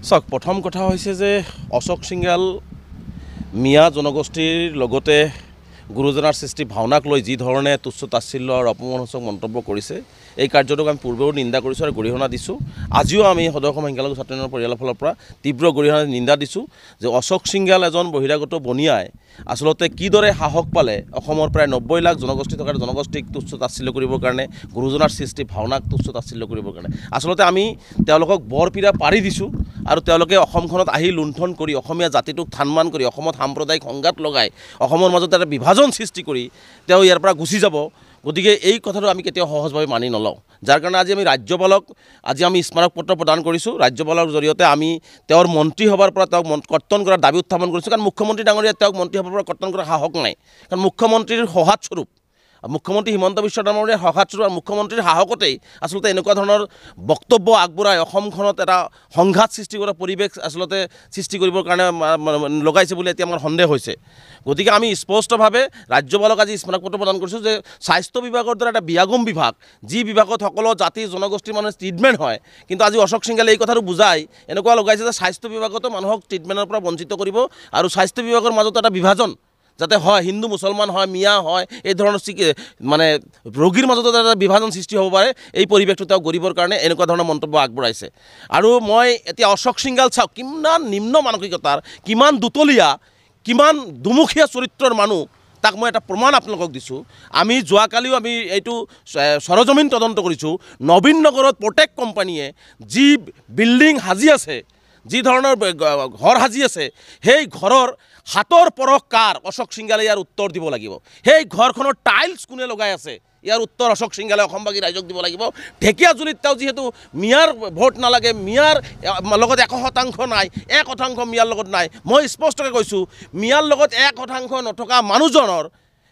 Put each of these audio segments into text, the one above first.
চাওক প্ৰথম কথা হৈছে যে অশোক সিংগাল মিয়া জনগোষ্ঠীৰ লগতে গুৰুজনাৰ সৃষ্টি ভাওনাক লৈ যি ধৰণে তুচ্ছ তাচ্ছিল্য আৰু অপমানসূচক মন্তব্য কৰিছে এই কাৰ্যটোক আমি পূৰ্বেও নিন্দা কৰিছোঁ আৰু গৰিহণা দিছোঁ। আজিও আমি সদৌ অসম সংখ্যালঘু ছাত্ৰ ইউনিয়নৰ পৰিয়ালৰ ফালৰ পৰা তীব্ৰ গৰিহণা নিন্দা দিছোঁ যে অশোক সিংগাল এজন বহিৰাগত বনিয়াই আচলতে কিদৰে সাহস পালে অসমৰ প্ৰায় 90 লাখ জনগোষ্ঠী থকাৰ জনগোষ্ঠীক তুচ্ছ তাচ্ছিল্য কৰিবৰ কাৰণে গুৰুজনাৰ সৃষ্টি ভাওনাক তুচ্ছ তাচ্ছিল্য কৰিবৰ কাৰণে আচলতে আমি তেওঁলোকক বৰপীৰা পাৰি দিছোঁ আৰু তেওঁলোকে অসমখনত আহি লুণ্ঠন কৰি অসমীয়া জাতিটোক থানমান কৰি অসমত সাম্প্ৰদায়িক সংঘাত লগাই অসমৰ মাজত এটা বিভাজন সৃষ্টি কৰি তেওঁ ইয়াৰ পৰা গুচি যাব। গতিকে এই কথাটো আমি কেতিয়াও সহজভাৱে মানি নলওঁ, যাৰ কাৰণে আজি আমি ৰাজ্যপালক আমি স্মাৰক পত্ৰ প্ৰদান কৰিছোঁ। ৰাজ্যপালৰ জৰিয়তে আমি তেওঁৰ মন্ত্ৰী সভাৰ পৰা তেওঁক কৰ্তন কৰাৰ দাবী উত্থাপন কৰিছোঁ, কাৰণ মুখ্যমন্ত্ৰী ডাঙৰীয়া তেওঁক মন্ত্ৰী সভাৰ পৰা কৰ্তন কৰাৰ সাহস নাই। কাৰণ মুখ্যমন্ত্ৰীৰ সহায়স্বৰূপ মুখ্যমন্ত্ৰী হিমন্ত বিশ্ব ডাঙৰীয়াৰ সহায়স্বৰূপ মুখ্যমন্ত্ৰীৰ সাহসতেই আচলতে এনেকুৱা ধৰণৰ বক্তব্য আগবঢ়াই অসমখনত এটা সংঘাত সৃষ্টি কৰা পৰিৱেশ আচলতে সৃষ্টি কৰিবৰ কাৰণে লগাইছে বুলি এতিয়া আমাৰ সন্দেহ হৈছে। গতিকে আমি স্পষ্টভাৱে ৰাজ্যপালক আজি স্মাৰক পত্ৰ প্ৰদান কৰিছোঁ যে স্বাস্থ্য বিভাগৰ দ্বাৰা এটা বিয়াগম বিভাগ, যি বিভাগত সকলো জাতি জনগোষ্ঠীৰ মানুহে ট্ৰিটমেণ্ট হয়, কিন্তু আজি অশোক সিংগালে এই কথাটো বুজাই এনেকুৱা লগাইছে যে স্বাস্থ্য বিভাগতো মানুহক ট্ৰিটমেণ্টৰ পৰা বঞ্চিত কৰিব আৰু স্বাস্থ্য বিভাগৰ মাজত এটা বিভাজন যাতে হয়, হিন্দু মুছলমান হয়, মিয়া হয়, এই ধৰণৰ মানে ৰোগীৰ মাজত এটা বিভাজন সৃষ্টি হ'ব পাৰে, এই পৰিৱেশটো তেওঁ গঢ়িবৰ কাৰণে এনেকুৱা ধৰণৰ মন্তব্য আগবঢ়াইছে। আৰু মই এতিয়া অশোক সিংগাল চাওক কিমান নিম্ন মানসিকতাৰ, কিমান দুতলীয়া, কিমান দুমুখীয়া চৰিত্ৰৰ মানুহ, তাক মই এটা প্ৰমাণ আপোনালোকক দিছোঁ। আমি যোৱাকালিও আমি এইটো সৰজমিন তদন্ত কৰিছোঁ। নবীন নগৰত প্ৰত্যেক কোম্পানীয়ে যি বিল্ডিং সাজি আছে, যি ধৰণৰ ঘৰ সাজি আছে, সেই ঘৰৰ হাতৰ পৰশ কাৰ, অশোক সিংগালে ইয়াৰ উত্তৰ দিব লাগিব। সেই ঘৰখনৰ টাইলছ কোনে লগাই আছে, ইয়াৰ উত্তৰ অশোক সিংগালে অসমবাসী ৰাইজক দিব লাগিব। ঢেকীয়াজুলিত তেওঁ যিহেতু মিয়াৰ ভোট নালাগে, মিয়াৰ লগত 100% নাই, 1% মিয়াৰ লগত নাই, মই স্পষ্টকৈ কৈছোঁ মিয়াৰ লগত 1% নথকা মানুহজনৰ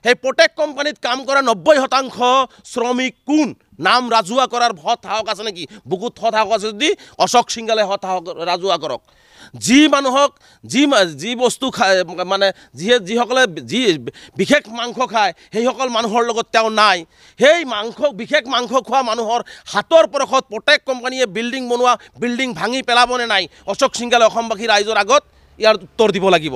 সেই প্ৰত্যেক কোম্পানীত কাম কৰা 90% শ্ৰমিক কোন, নাম ৰাজহুৱা কৰাৰ সাহস আছে নেকি? বুকুত সাহস আছে যদি অশোক সিংগালে সাহস ৰাজহুৱা কৰক। যি মানুহক যি বস্তু খায়, মানে যিসকলে যি বিশেষ মাংস খায়, সেইসকল মানুহৰ লগত তেওঁ নাই। সেই বিশেষ মাংস খোৱা মানুহৰ হাতৰ পৰশত প্ৰত্যেক কোম্পানীয়ে বিল্ডিং বনোৱা, বিল্ডিং ভাঙি পেলাবনে নাই, অশোক সিংগালে অসমবাসী ৰাইজৰ আগত ইয়াৰ উত্তৰ দিব লাগিব।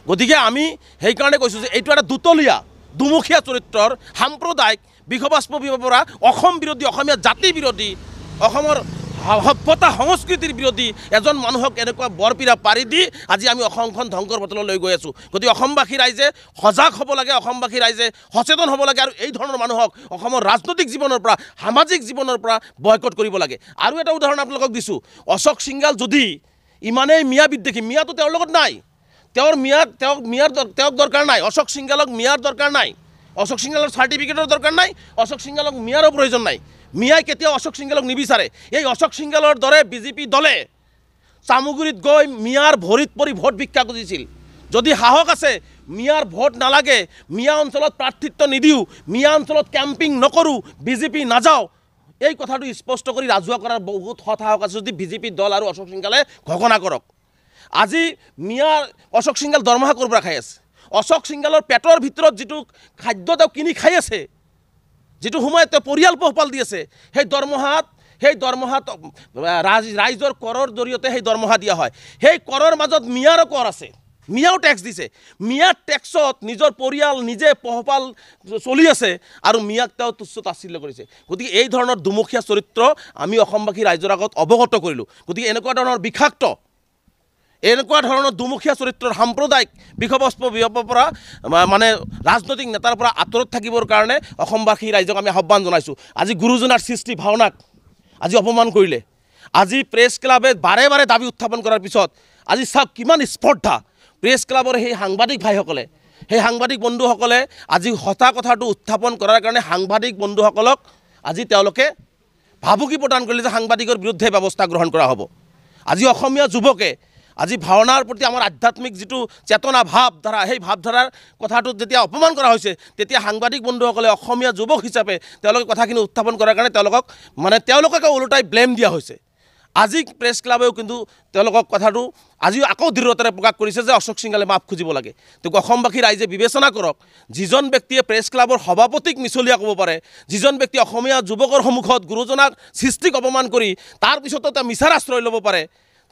গতিকে আমি সেইকাৰণে কৈছোঁ যে এইটো এটা দুতলীয়া দুমুখীয়া চৰিত্ৰৰ সাম্প্ৰদায়িক বিষবাস্প পৰা অসম বিৰোধী, অসমীয়া জাতি বিৰোধী, অসমৰ সভ্যতা সংস্কৃতিৰ বিৰোধী এজন মানুহক এনেকুৱা বৰপীৰা পাৰি দি আজি আমি অসমখন ধ্বংসৰ পথলৈ লৈ গৈ আছোঁ। গতিকে অসমবাসী ৰাইজে সজাগ হ'ব লাগে, অসমবাসী ৰাইজে সচেতন হ'ব লাগে আৰু এই ধৰণৰ মানুহক অসমৰ ৰাজনৈতিক জীৱনৰ পৰা, সামাজিক জীৱনৰ পৰা বয়কট কৰিব লাগে। আৰু এটা উদাহৰণ আপোনালোকক দিছোঁ, অশোক সিংগাল যদি ইমানেই মিয়া বিদ্বেষী, মিয়াটো তেওঁৰ লগত নাই, তেওঁক দৰকাৰ নাই, অশোক সিংগালক মিয়াৰ দৰকাৰ নাই, অশোক সিংগালৰ চাৰ্টিফিকেটৰ দৰকাৰ নাই, অশোক সিংগালক মিয়াৰো প্ৰয়োজন নাই। মিয়াই কেতিয়াও অশোক সিংগালক নিবিচাৰে। এই অশোক সিংগালৰ দৰে বিজেপি দলে চামুগুৰিত গৈ মিয়াৰ ভৰিত পৰি ভোট ভিক্ষা খুজিছিল। যদি সাহস আছে, মিয়াৰ ভোট নালাগে, মিয়া অঞ্চলত প্ৰাৰ্থিত্ব নিদিওঁ, মিয়া অঞ্চলত কেম্পিং নকৰোঁ, বিজেপি নাযাওঁ, এই কথাটো স্পষ্ট কৰি ৰাজহুৱা কৰাৰ বহুত সাহস আছে যদি বিজেপি দল আৰু অশোক সিংগালে ঘোষণা কৰক। আজি অশোক সিংগাল দৰমহা ক'ৰ পৰা খাই আছে? অশোক সিংগালৰ পেটৰ ভিতৰত যিটো খাদ্য তেওঁ কিনি খাই আছে, যিটো সময়ত তেওঁ পৰিয়াল পোহপাল দি আছে, সেই দৰমহাত ৰাইজৰ কৰৰ জৰিয়তে সেই দৰমহা দিয়া হয়। সেই কৰৰ মাজত মিয়াৰো কৰ আছে, মিয়াও টেক্স দিছে। মিয়াৰ টেক্সত নিজৰ পৰিয়াল নিজে পোহপাল চলি আছে আৰু মিয়াক তেওঁ তুচ্ছ তাচ্ছিল্য কৰিছে। গতিকে এই ধৰণৰ দুমুখীয়া চৰিত্ৰ আমি অসমবাসী ৰাইজৰ আগত অৱগত কৰিলোঁ। গতিকে এনেকুৱা ধৰণৰ বিষাক্ত, এনেকুৱা ধৰণৰ দুমুখীয়া চৰিত্ৰৰ সাম্প্ৰদায়িক বিষবস্প পৰা মানে ৰাজনৈতিক নেতাৰ পৰা আঁতৰত থাকিবৰ কাৰণে অসমবাসী ৰাইজক আমি আহ্বান জনাইছোঁ। আজি গুৰুজনাৰ সৃষ্টি ভাওনাক আজি অপমান কৰিলে, আজি প্ৰেছ ক্লাবে বাৰে বাৰে দাবী উত্থাপন কৰাৰ পিছত আজি চাওক কিমান স্পৰ্ধা। প্ৰেছ ক্লাবৰ সেই সাংবাদিক ভাইসকলে, সেই সাংবাদিক বন্ধুসকলে আজি সঁচা কথাটো উত্থাপন কৰাৰ কাৰণে সাংবাদিক বন্ধুসকলক আজি তেওঁলোকে ভাবুকি প্ৰদান কৰিলে যে সাংবাদিকৰ বিৰুদ্ধে ব্যৱস্থা গ্ৰহণ কৰা হ'ব। আজি অসমীয়া যুৱকে আজি ভাওনাৰ প্ৰতি আমাৰ আধ্যাত্মিক যিটো চেতনা ভাৱধাৰা, সেই ভাৱধাৰাৰ কথাটোত যেতিয়া অপমান কৰা হৈছে, তেতিয়া সাংবাদিক বন্ধুসকলে অসমীয়া যুৱক হিচাপে তেওঁলোকে কথাখিনি উত্থাপন কৰাৰ কাৰণে তেওঁলোকক ওলোটাই ব্লেম দিয়া হৈছে। আজি প্ৰেছ ক্লাবেও কিন্তু তেওঁলোকক কথাটো আজিও আকৌ দৃঢ়তাৰে প্ৰকাশ কৰিছে যে অশোক সিংগালে মাফ খুজিব লাগে। তেওঁক অসমবাসী ৰাইজে বিবেচনা কৰক। যিজন ব্যক্তিয়ে প্ৰেছ ক্লাবৰ সভাপতিক মিছলীয়া ক'ব পাৰে, যিজন ব্যক্তি অসমীয়া যুৱকৰ সন্মুখত গুৰুজনাক সৃষ্টিক অপমান কৰি তাৰ পিছতো তেওঁ মিছাৰ আশ্ৰয় ল'ব পাৰে,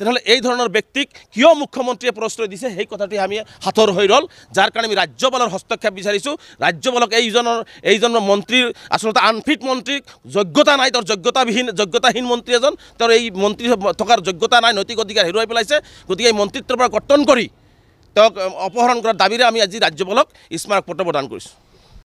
তেনেহ'লে এই ধৰণৰ ব্যক্তিক কিয় মুখ্যমন্ত্ৰীয়ে প্ৰশ্ৰয় দিছে সেই কথাটি আমি হাতৰ হৈ ৰ'ল, যাৰ কাৰণে আমি ৰাজ্যপালৰ হস্তক্ষেপ বিচাৰিছোঁ। ৰাজ্যপালক এইজন মন্ত্ৰীৰ আচলতে আনফিট মন্ত্ৰীক যোগ্যতা নাই, তেওঁৰ যোগ্যতাহীন মন্ত্ৰী এজন, তেওঁৰ এই মন্ত্ৰী থকাৰ যোগ্যতা নাই, নৈতিক অধিকাৰ হেৰুৱাই পেলাইছে। গতিকে এই মন্ত্ৰিত্বৰ পৰা কৰ্তন কৰি তেওঁক অপহৰণ কৰাৰ দাবীৰে আমি আজি ৰাজ্যপালক স্মাৰক পত্ৰ প্ৰদান কৰিছোঁ।